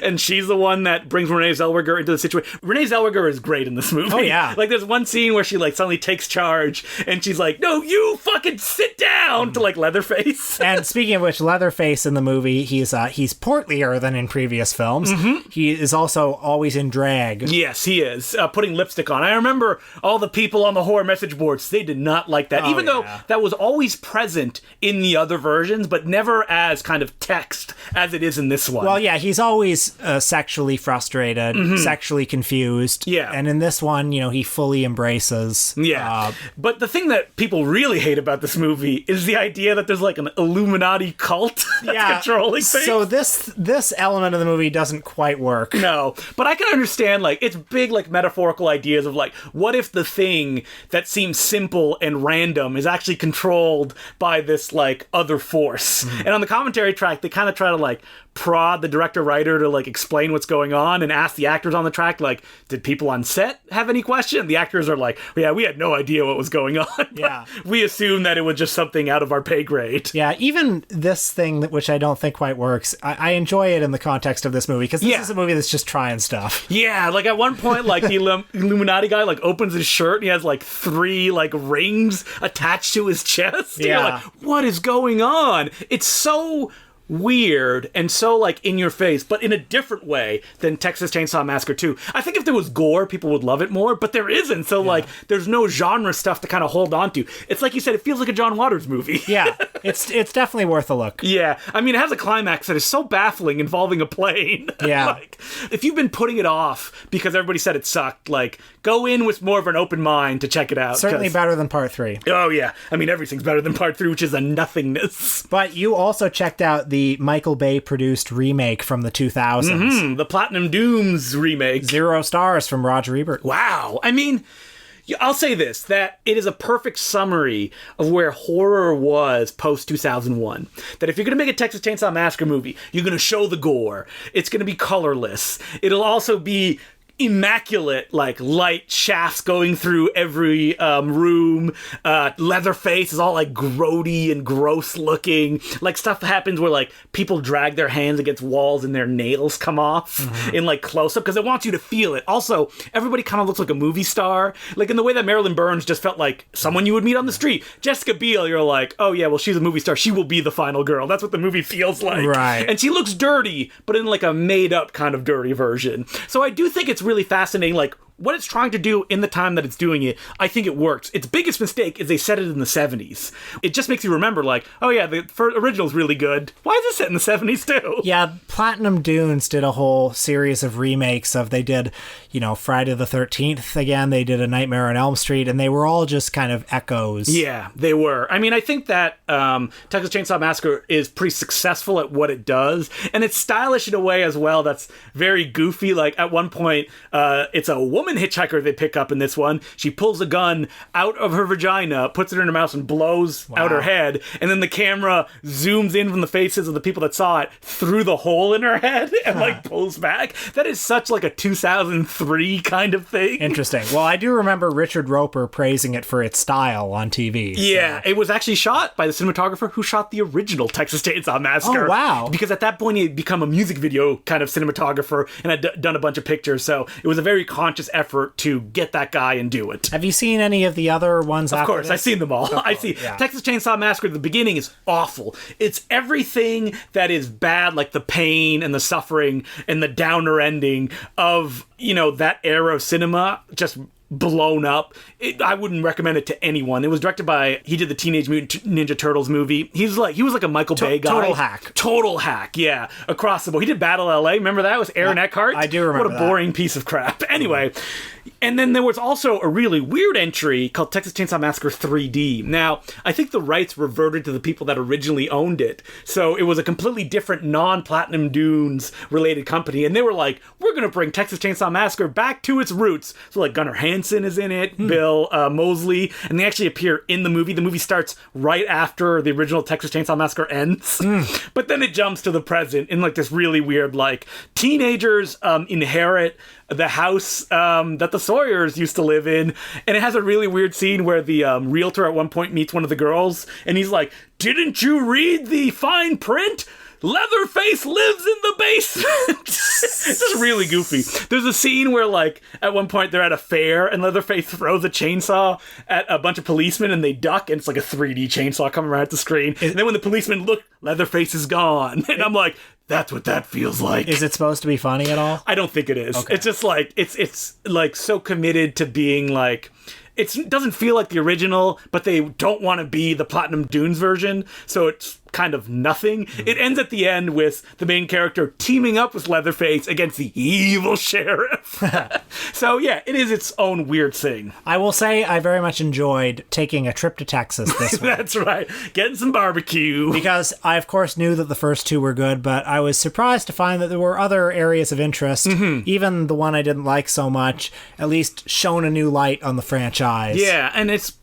And she's the one that brings Renee Zellweger into the situation. Renee Zellweger is great in this movie. Oh, yeah. Like, there's one scene where she, like, suddenly takes charge, and she's like, no, you fucking sit down, to, like, Leatherface. And speaking of which, Leatherface in the movie, he's portlier than in previous films. He is also always in drag. Yes, he is. Putting lipstick on. I remember all the people on the horror message boards, they did not like that. Even though that was always present in the other versions, but never as kind of text as it is in this one. Well, yeah, he's always sexually frustrated, sexually confused. Yeah. And in this one, he fully embraces. Yeah. But the thing that people really hate about this movie is the idea that there's like an Illuminati cult that's controlling things. So this element of the movie doesn't quite work. No. But I can understand, like, it's big, like, metaphorical ideas of, like, what if the thing that seems simple and random is actually controlled by this, like, other force? And on the commentary track, they kind of try to, like, prod the director-writer to, like, explain what's going on and ask the actors on the track, like, did people on set have any question? The actors are like, yeah, we had no idea what was going on. Yeah. We assumed that it was just something out of our pay grade. Yeah, even this thing, which I don't think quite works, I enjoy it in the context of this movie, because this is a movie that's just trying stuff. Yeah, like, at one point, like, the Illuminati guy, like, opens his shirt and he has, like, 3, like, rings attached to his chest. Yeah. You're like, what is going on? It's so weird and so like in your face, but in a different way than Texas Chainsaw Massacre 2. I think if there was gore, people would love it more, but there isn't. So like there's no genre stuff to kind of hold on to. It's like you said, it feels like a John Waters movie. Yeah, it's definitely worth a look. Yeah, I mean, it has a climax that is so baffling involving a plane. Yeah. Like, if you've been putting it off because everybody said it sucked, like, go in with more of an open mind to check it out. Certainly better than Part 3. Oh, yeah. I mean, everything's better than Part 3, which is a nothingness. But you also checked out the Michael Bay-produced remake from the 2000s. The Platinum Dooms remake. 0 stars from Roger Ebert. Wow. I mean, I'll say this, that it is a perfect summary of where horror was post-2001. That if you're going to make a Texas Chainsaw Massacre movie, you're going to show the gore. It's going to be colorless. It'll also be immaculate, like, light shafts going through every room. Leatherface is all, like, grody and gross looking. Like, stuff happens where, like, people drag their hands against walls and their nails come off in, like, close-up, because it wants you to feel it. Also, everybody kind of looks like a movie star. Like, in the way that Marilyn Burns just felt like someone you would meet on the street. Jessica Biel, you're like, oh, yeah, well, she's a movie star. She will be the final girl. That's what the movie feels like. Right. And she looks dirty, but in, like, a made-up kind of dirty version. So I do think it's really fascinating, like, what it's trying to do in the time that it's doing it. I think it works. Its biggest mistake is they set it in the 70s. It just makes you remember, like, oh yeah, the original's really good. Why is it set in the 70s too? Yeah, Platinum Dunes did a whole series of remakes of, they did, Friday the 13th again, they did A Nightmare on Elm Street, and they were all just kind of echoes. Yeah, they were. I mean, I think that Texas Chainsaw Massacre is pretty successful at what it does, and it's stylish in a way as well that's very goofy. Like, at one point, it's a woman hitchhiker they pick up in this one. She pulls a gun out of her vagina, puts it in her mouth, and blows out her head, and then the camera zooms in from the faces of the people that saw it through the hole in her head and like pulls back. That is such like a 2003 kind of thing. Interesting. Well, I do remember Richard Roper praising it for its style on TV. Yeah, it was actually shot by the cinematographer who shot the original Texas Chainsaw Massacre. Oh, wow. Because at that point he had become a music video kind of cinematographer and had done a bunch of pictures, so it was a very conscious effort to get that guy and do it. Have you seen any of the other ones after Of course, this? I've seen them all. Texas Chainsaw Massacre, the beginning is awful. It's everything that is bad, like the pain and the suffering and the downer ending of, that era of cinema, just blown up. I wouldn't recommend it to anyone. It was directed by, he did the Teenage Mutant Ninja Turtles movie. He was like a Michael Bay guy. Total hack, yeah. Across the board. He did Battle LA. Remember that? It was Aaron Eckhart. I do remember What a boring piece of crap. Anyway, and then there was also a really weird entry called Texas Chainsaw Massacre 3D. Now, I think the rights reverted to the people that originally owned it. So it was a completely different non-Platinum Dunes related company. And they were like, we're going to bring Texas Chainsaw Massacre back to its roots. So like Gunnar Hansen is in it, Bill Moseley, and they actually appear in the movie. The movie starts right after the original Texas Chainsaw Massacre ends. But then it jumps to the present in like this really weird, like, teenagers inherit the house that the Sawyers used to live in, and it has a really weird scene where the realtor at one point meets one of the girls, and he's like, didn't you read the fine print? Leatherface lives in the basement. It's just really goofy. There's a scene where, like, at one point they're at a fair and Leatherface throws a chainsaw at a bunch of policemen and they duck, and it's like a 3D chainsaw coming right at the screen. And then when the policemen look, Leatherface is gone. And I'm like, that's what that feels like. Is it supposed to be funny at all? I don't think it is. Okay. It's just like, it's like so committed to being like, it doesn't feel like the original, but they don't want to be the Platinum Dunes version, so it's kind of nothing. It ends at the end with the main character teaming up with Leatherface against the evil sheriff. So yeah, it is its own weird thing. I will say I very much enjoyed taking a trip to Texas this week. That's right. Getting some barbecue. Because I, of course, knew that the first two were good, but I was surprised to find that there were other areas of interest, even the one I didn't like so much, at least shone a new light on the franchise. Yeah, and it's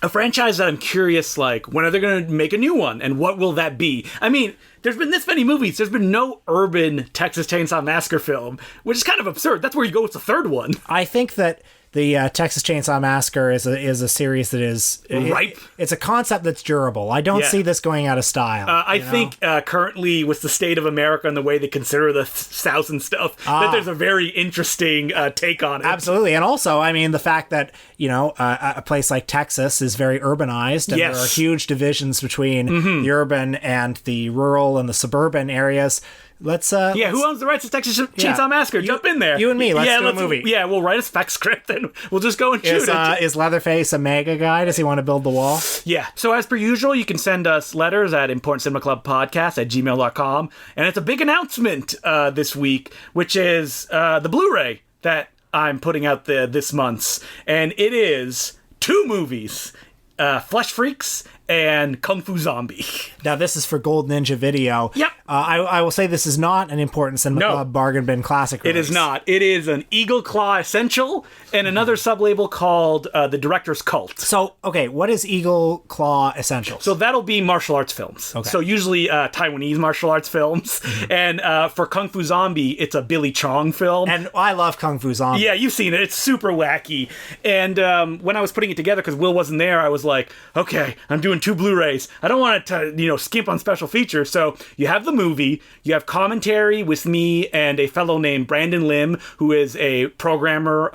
a franchise that I'm curious, like, when are they going to make a new one? And what will that be? I mean, there's been this many movies. There's been no urban Texas Chainsaw Massacre film, which is kind of absurd. That's where you go with the third one. I think that the Texas Chainsaw Massacre is a series that is ripe. It's a concept that's durable. I don't see this going out of style. I think currently, with the state of America and the way they consider the South and stuff, that there's a very interesting take on it. Absolutely, and also, I mean, the fact that a place like Texas is very urbanized, and there are huge divisions between the urban and the rural and the suburban areas. Let's who owns the rights to Texas Chainsaw Massacre? Jump in there. You and me. Let's do a movie. Yeah, we'll write a spec script and we'll just go and shoot it. Is Leatherface a mega guy? Does he want to build the wall? Yeah. So as per usual, you can send us letters at importantcinemaclubpodcast@gmail.com. And it's a big announcement this week, which is the Blu-ray that I'm putting out this month. And it is 2 movies. Flesh Freaks and Kung Fu Zombie. Now, this is for Gold Ninja Video. Yep. I will say this is not an Important Cinema Club bargain bin classic release. It is not. It is an Eagle Claw Essential and another sublabel called The Director's Cult. So, okay, what is Eagle Claw Essentials? So that'll be martial arts films. Okay. So usually Taiwanese martial arts films. And for Kung Fu Zombie, it's a Billy Chong film. And I love Kung Fu Zombie. Yeah, you've seen it. It's super wacky. And when I was putting it together, because Will wasn't there, I was like, okay, I'm doing 2 Blu-rays. I don't want it to, skimp on special features. So you have the movie, you have commentary with me and a fellow named Brandon Lim, who is a programmer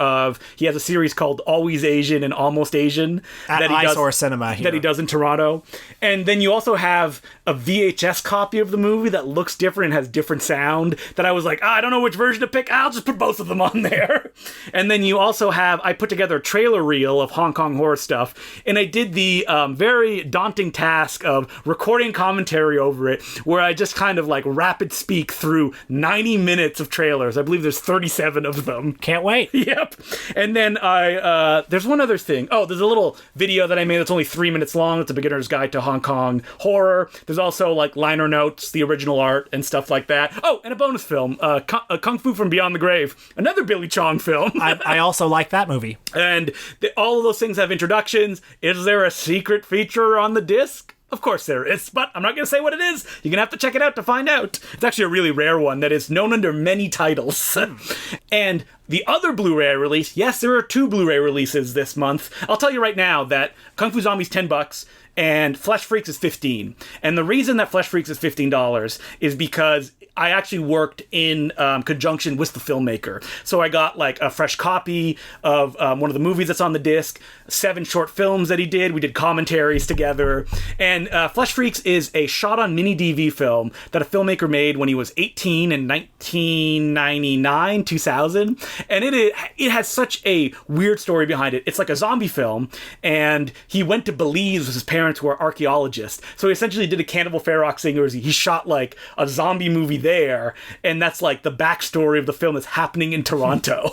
he has a series called Always Asian and Almost Asian. At Eyesore Cinema here. That he does in Toronto. And then you also have a VHS copy of the movie that looks different and has different sound that I was like, I don't know which version to pick. I'll just put both of them on there. And then you also have, I put together a trailer reel of Hong Kong horror stuff, and I did the very daunting task of recording commentary over it, where I just kind of like rapid speak through 90 minutes of trailers. I believe there's 37 of them. Can't wait. Yep. And then there's one other thing. Oh, there's a little video that I made that's only 3 minutes long. It's a beginner's guide to Hong Kong horror. There's also like liner notes, the original art, and stuff like that. Oh, and a bonus film, Kung Fu from Beyond the Grave, another Billy Chong film. I also like that movie. And all of those things have introductions. Is there a secret feature on the disc? Of course there is, but I'm not going to say what it is. You're going to have to check it out to find out. It's actually a really rare one that is known under many titles. And the other Blu-ray release, yes, there are 2 Blu-ray releases this month. I'll tell you right now that Kung Fu Zombie's $10 and Flesh Freaks is $15. And the reason that Flesh Freaks is $15 is because I actually worked in conjunction with the filmmaker. So I got like a fresh copy of one of the movies that's on the disc, 7 short films that he did. We did commentaries together. And Flesh Freaks is a shot-on mini-DV film that a filmmaker made when he was 18 in 1999, 2000. And it has such a weird story behind it. It's like a zombie film, and he went to Belize with his parents who are archaeologists. So he essentially did a Cannibal Ferox thing where he shot like a zombie movie there, and that's like the backstory of the film that's happening in Toronto.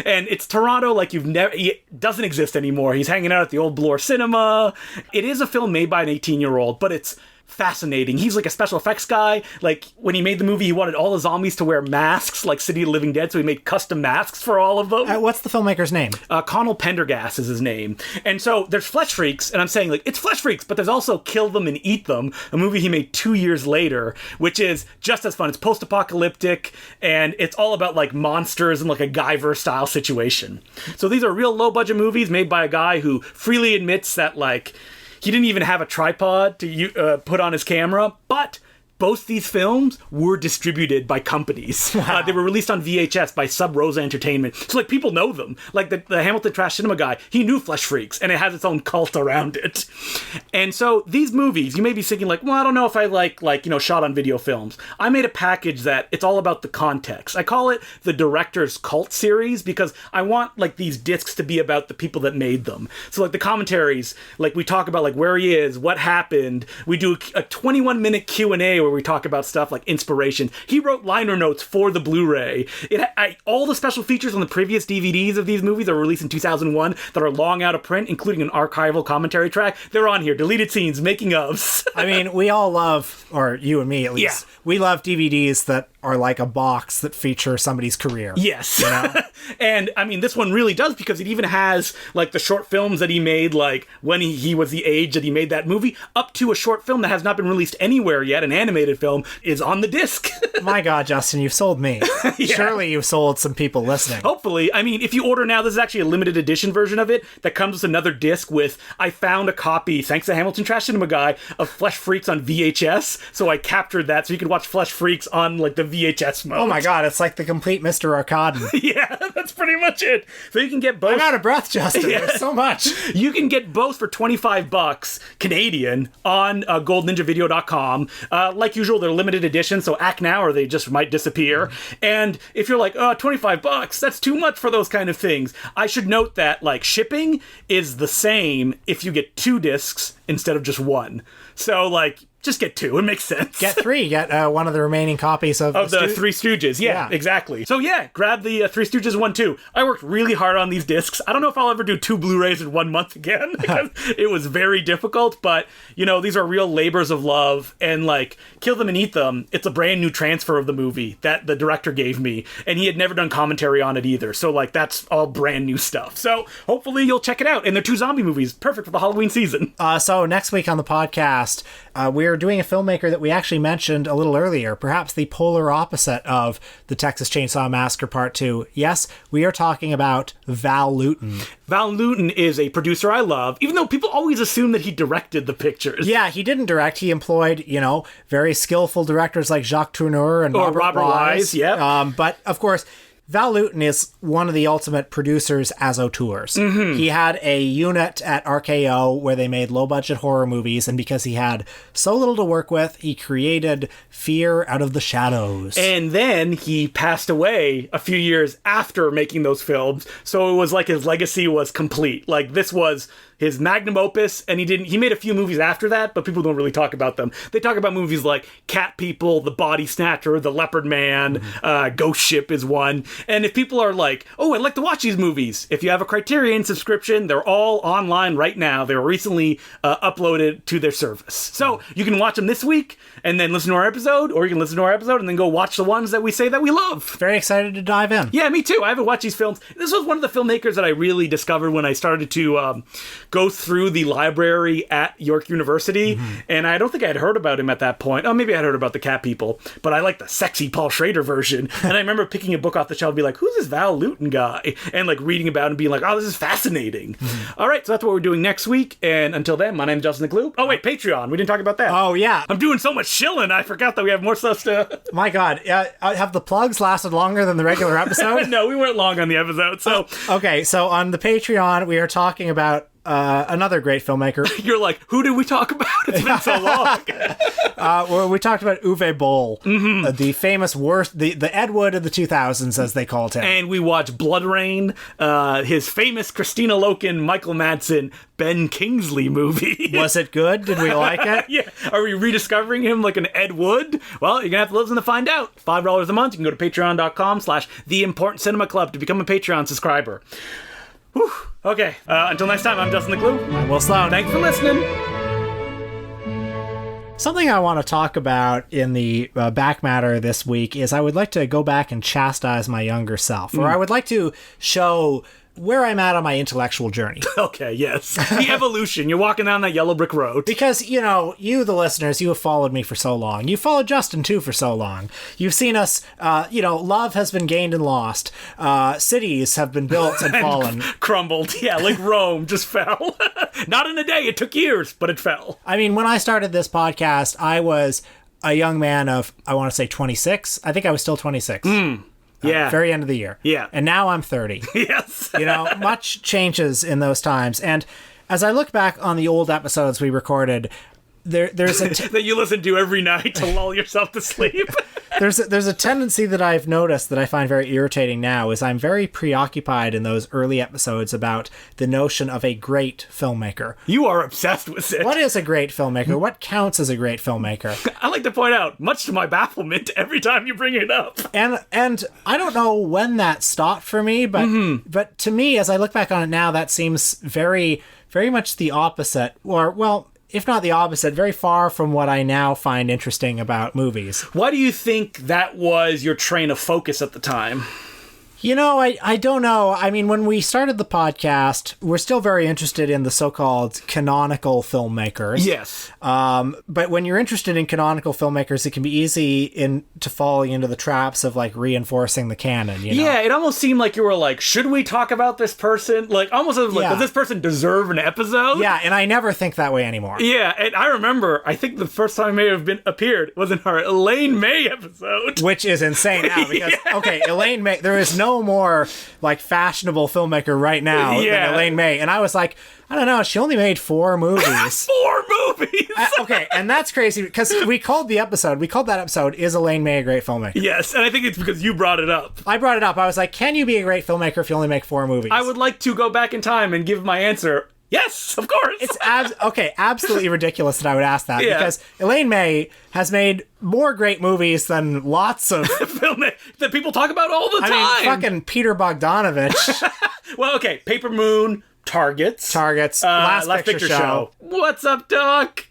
And it's Toronto like it doesn't exist anymore. He's hanging out at the old Bloor Cinema. It is a film made by an 18-year-old, but it's fascinating. He's like a special effects guy. Like when he made the movie, he wanted all the zombies to wear masks like City of the Living Dead, so he made custom masks for all of them. What's the filmmaker's name? Connell Pendergast is his name. And so there's Flesh Freaks, and I'm saying like it's Flesh Freaks, but there's also Kill Them and Eat Them, a movie he made 2 years later, which is just as fun. It's post-apocalyptic, and it's all about like monsters and like a Guyver style situation. So these are real low-budget movies made by a guy who freely admits that like he didn't even have a tripod to put on his camera, but both these films were distributed by companies. Wow. They were released on VHS by Sub Rosa Entertainment. So, like, people know them. Like, the Hamilton Trash Cinema guy, he knew Flesh Freaks, and it has its own cult around it. And so, these movies, you may be thinking, like, well, I don't know if I like shot-on-video films. I made a package that it's all about the context. I call it the Director's Cult series because I want, like, these discs to be about the people that made them. So, like, the commentaries, like, we talk about, like, where he is, what happened. We do a 21-minute Q&A where we talk about stuff like inspiration. He wrote liner notes for the Blu-ray. All the special features on the previous DVDs of these movies that were released in 2001 that are long out of print, including an archival commentary track, they're on here. Deleted scenes, making ofs. I mean, we all love, or you and me at least, we love DVDs that are like a box that feature somebody's career. Yes. You know? And, I mean, this one really does because it even has, like, the short films that he made, like, when he was the age that he made that movie, up to a short film that has not been released anywhere yet, an animated film, is on the disc. My God, Justin, you've sold me. Yeah. Surely you've sold some people listening. Hopefully. I mean, if you order now, this is actually a limited edition version of it that comes with another disc with, I found a copy, thanks to Hamilton Trash Cinema guy, of Flesh Freaks on VHS, so I captured that so you could watch Flesh Freaks on, like, the VHS mode. Oh my God, it's like the complete Mr. Arcadin. Yeah, that's pretty much it. So you can get both. I'm out of breath, Justin. Yeah. There's so much. You can get both for $25 Canadian on goldninjavideo.com. Like usual, they're limited edition, so act now or they just might disappear. And if you're like, oh, $25, that's too much for those kind of things. I should note that, like, shipping is the same if you get 2 discs instead of just 1. So, like, just get 2. It makes sense. Get 3. Get one of the remaining copies of the Three Stooges. Yeah, exactly. So yeah, grab the Three Stooges 1, 2. I worked really hard on these discs. I don't know if I'll ever do 2 Blu-rays in 1 month again, because it was very difficult, but, you know, these are real labors of love, and, like, Kill Them and Eat Them, it's a brand new transfer of the movie that the director gave me, and he had never done commentary on it either, so, like, that's all brand new stuff. So, hopefully you'll check it out, and they're 2 zombie movies, perfect for the Halloween season. So, next week on the podcast, we're doing a filmmaker that we actually mentioned a little earlier, perhaps the polar opposite of the Texas Chainsaw Massacre Part 2. Yes, we are talking about Val Lewton. Val Lewton is a producer I love, even though people always assume that he directed the pictures. Yeah, he didn't direct. He employed, you know, very skillful directors like Jacques Tourneur and Robert Wise. Yeah. But, of course, Val Lewton is one of the ultimate producers as auteurs. Mm-hmm. He had a unit at RKO where they made low-budget horror movies, and because he had so little to work with, he created Fear Out of the Shadows. And then he passed away a few years after making those films, so it was like his legacy was complete. Like, this was his magnum opus, and he made a few movies after that, but people don't really talk about them. They talk about movies like Cat People, The Body Snatcher, The Leopard Man, Ghost Ship is one. And if people are like, oh, I'd like to watch these movies, if you have a Criterion subscription, they're all online right now. They were recently uploaded to their service. So you can watch them this week and then listen to our episode, or you can listen to our episode and then go watch the ones that we say that we love. Very excited to dive in. Yeah, me too. I haven't watched these films. This was one of the filmmakers that I really discovered when I started to go through the library at York University, and I don't think I had heard about him at that point. Oh, maybe I had heard about the Cat People, but I like the sexy Paul Schrader version, and I remember picking a book off the shelf and be like, who's this Val Lewton guy? And like reading about it and being like, oh, this is fascinating. All right, so that's what we're doing next week, and until then, my name's Justin the Clue. Oh wait, Patreon, we didn't talk about that. Oh yeah. I'm doing so much shilling, I forgot that we have more stuff to... My God, have the plugs lasted longer than the regular episode? No, we weren't long on the episode, so... Okay, so on the Patreon, we are talking about another great filmmaker. You're like, who did we talk about? It's been so long. Well, we talked about Uwe Boll, the famous the Ed Wood of the 2000s, as they called him. And we watched Blood Rain, his famous Christina Loken, Michael Madsen, Ben Kingsley movie. Was it good? Did we like it? Yeah. Are we rediscovering him like an Ed Wood? Well, you're going to have to listen to find out. $5 a month. You can go to patreon.com/theimportantcinemaclub to become a Patreon subscriber. Whew. Okay, until next time, I'm Justin the Clue. I'm Will Sloan. Thanks for listening. Something I want to talk about in the back matter this week is I would like to go back and chastise my younger self, or I would like to show where I'm at on my intellectual journey. Okay, yes. The evolution. You're walking down that yellow brick road. Because, you know, you, the listeners, you have followed me for so long. You followed Justin, too, for so long. You've seen us, love has been gained and lost. Cities have been built and fallen. Crumbled. Yeah, like Rome just fell. Not in a day. It took years, but it fell. I mean, when I started this podcast, I was a young man of, I want to say 26. I think I was still 26. Yeah. Very end of the year. Yeah. And now I'm 30. Yes. You know, much changes in those times. And as I look back on the old episodes we recorded, there's a... that you listen to every night to lull yourself to sleep. There's a tendency that I've noticed that I find very irritating now is I'm very preoccupied in those early episodes about the notion of a great filmmaker. You are obsessed with it. What is a great filmmaker? What counts as a great filmmaker? I like to point out, much to my bafflement, every time you bring it up. And I don't know when that stopped for me, but to me, as I look back on it now, that seems very, very much the opposite. Or, well, if not the opposite, very far from what I now find interesting about movies. Why do you think that was your train of focus at the time? You know, I don't know. I mean, when we started the podcast, we're still very interested in the so-called canonical filmmakers. Yes. But when you're interested in canonical filmmakers, it can be easy to falling into the traps of, like, reinforcing the canon, you know? Yeah, it almost seemed like you were like, should we talk about this person? Like, almost like, does this person deserve an episode? Yeah, and I never think that way anymore. Yeah, and I remember, I think the first time it may have appeared was in our Elaine May episode. Which is insane now, because, okay, Elaine May, there is no more, like, fashionable filmmaker right now than Elaine May. And I was like, I don't know, she only made 4 movies. 4 movies! Okay, and that's crazy, because we called that episode, Is Elaine May a Great Filmmaker? Yes, and I think it's because you brought it up. I brought it up. I was like, can you be a great filmmaker if you only make 4 movies? I would like to go back in time and give my answer Yes, of course. It's absolutely ridiculous that I would ask that because Elaine May has made more great movies than lots of film that people talk about all the time. I mean, fucking Peter Bogdanovich. Well, okay, Paper Moon, Targets, Last Picture Show. What's up, Doc?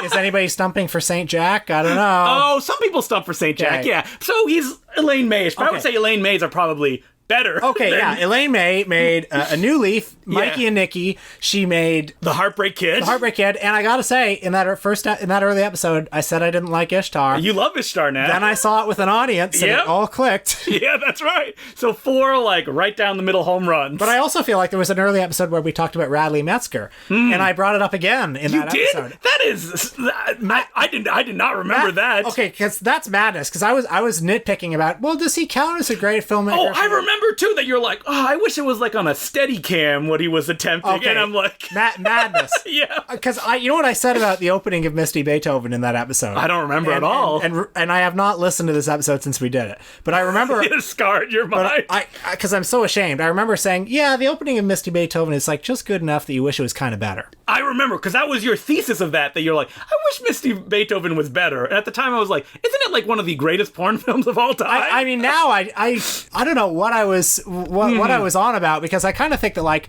Is anybody stumping for St. Jack? I don't know. Oh, some people stump for St. Jack, yeah. So he's Elaine May. I would say Elaine May's are probably better. Okay, Elaine May made A New Leaf, Mikey and Nikki. She made The Heartbreak Kid. And I gotta say, in that early episode, I said I didn't like Ishtar. You love Ishtar now. Then I saw it with an audience, and it all clicked. Yeah, that's right. So 4 right down the middle home runs. But I also feel like there was an early episode where we talked about Radley Metzger, and I brought it up again in that episode. That is, I did not remember that. Okay, because that's madness. Because I was nitpicking about, well, does he count as a great filmmaker? Oh, I remember too that you're like, oh, I wish it was like on a steady cam what he was attempting, and I'm like, madness. Yeah, because you know what I said about the opening of Misty Beethoven in that episode. I don't remember at all, and I have not listened to this episode since we did it, but I remember it scarred your mind. Because I'm so ashamed. I remember saying, yeah, the opening of Misty Beethoven is like just good enough that you wish it was kind of better. I remember because that was your thesis of that you're like, I wish Misty Beethoven was better, and at the time I was like, isn't it like one of the greatest porn films of all time? I mean, now I don't know what I was on about, because I kind of think that like,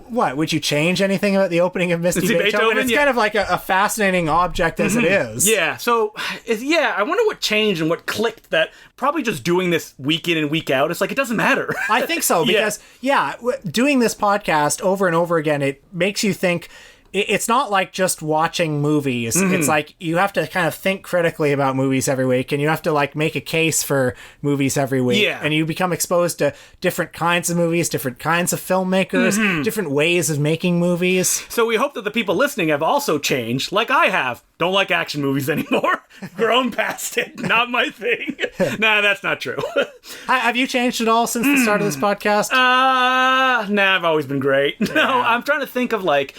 what, would you change anything about the opening of Misty Beethoven? It's kind of like a fascinating object as it is. Yeah, so, I wonder what changed and what clicked that probably just doing this week in and week out, it's like, it doesn't matter. I think so, because, doing this podcast over and over again, it makes you think. It's not like just watching movies. It's like you have to kind of think critically about movies every week, and you have to like make a case for movies every week. Yeah. And you become exposed to different kinds of movies, different kinds of filmmakers, different ways of making movies. So we hope that the people listening have also changed, like I have. Don't like action movies anymore. Grown past it. Not my thing. Nah, that's not true. Have you changed at all since the start of this podcast? Nah, I've always been great. Yeah. No, I'm trying to think of like,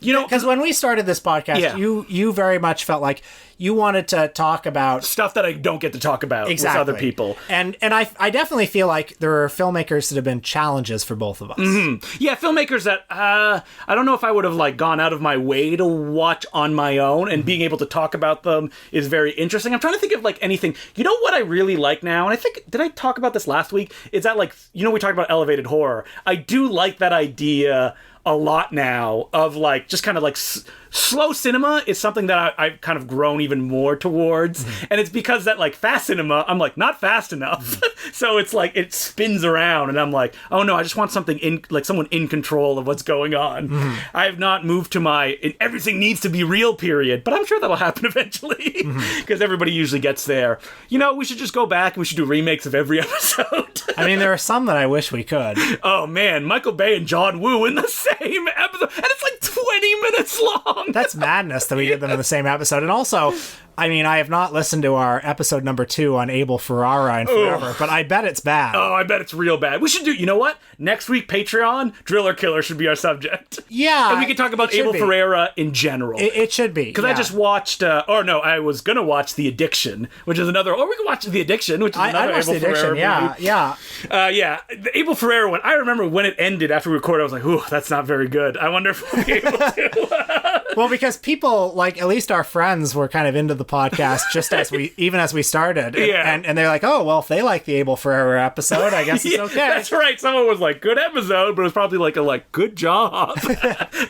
because when we started this podcast, you very much felt like you wanted to talk about stuff that I don't get to talk about with other people. And I definitely feel like there are filmmakers that have been challenges for both of us. Mm-hmm. Yeah, filmmakers that I don't know if I would have like gone out of my way to watch on my own, and being able to talk about them is very interesting. I'm trying to think of like anything. You know what I really like now, and I think, did I talk about this last week? Is that like, we talked about elevated horror. I do like that idea a lot now of like just kind of like slow cinema is something that I've kind of grown even more towards, and it's because that like fast cinema I'm like not fast enough. So it's like it spins around and I'm like, oh no, I just want something in, like someone in control of what's going on. I have not moved to my everything needs to be real period, but I'm sure that'll happen eventually because everybody usually gets there. We should just go back and we should do remakes of every episode. I mean, there are some that I wish we could. Oh man, Michael Bay and John Woo in the same episode, and it's like 20 minutes long. That's madness that we did them in the same episode. And also, I mean, I have not listened to our episode number 2 on Abel Ferrara in forever, but I bet it's bad. Oh, I bet it's real bad. We should do, you know what? Next week, Patreon, Driller Killer should be our subject. Yeah. And we can talk about Abel Ferrara in general. It should be. Because I just watched, I was going to watch The Addiction, which is another, or we can watch The Addiction, which is another Abel Ferrara movie. Yeah. The Abel Ferrara one, I remember when it ended after we recorded, I was like, ooh, that's not very good. I wonder if we'll be able to. Well, because people, like, at least our friends were kind of into the podcast just as we started. And they're like, oh, well, if they like the Abel Ferrara episode, I guess it's okay. That's right. Someone was like, good episode, but it was probably like a good job.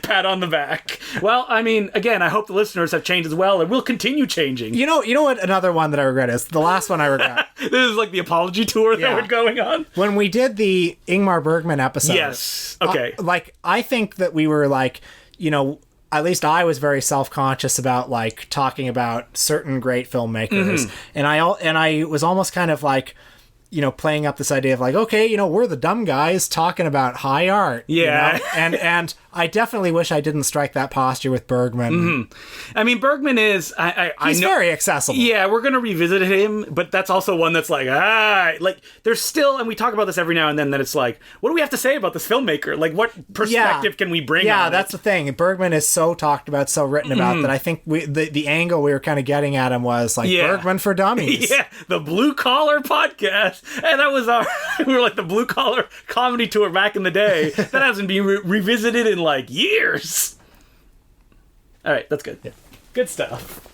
Pat on the back. Well, I mean, again, I hope the listeners have changed as well and will continue changing. You know what another one that I regret is? The last one I regret. This is like the apology tour that we're going on. When we did the Ingmar Bergman episode. Yes. Okay. I think that we were like, at least I was very self-conscious about like talking about certain great filmmakers, and I was almost kind of like, playing up this idea of like, okay, we're the dumb guys talking about high art, and I definitely wish I didn't strike that posture with Bergman. I mean, Bergman is he's very accessible. Yeah, we're gonna revisit him, but that's also one that's like there's still, and we talk about this every now and then, that it's like, what do we have to say about this filmmaker? Like, what perspective can we bring? Yeah, that's the thing. Bergman is so talked about, so written about, that I think the angle we were kind of getting at him was like Bergman for dummies. Yeah, the Blue Collar podcast, and that was we were like the Blue Collar comedy tour back in the day. That hasn't been revisited in like years. All right, that's good. Yeah. Good stuff.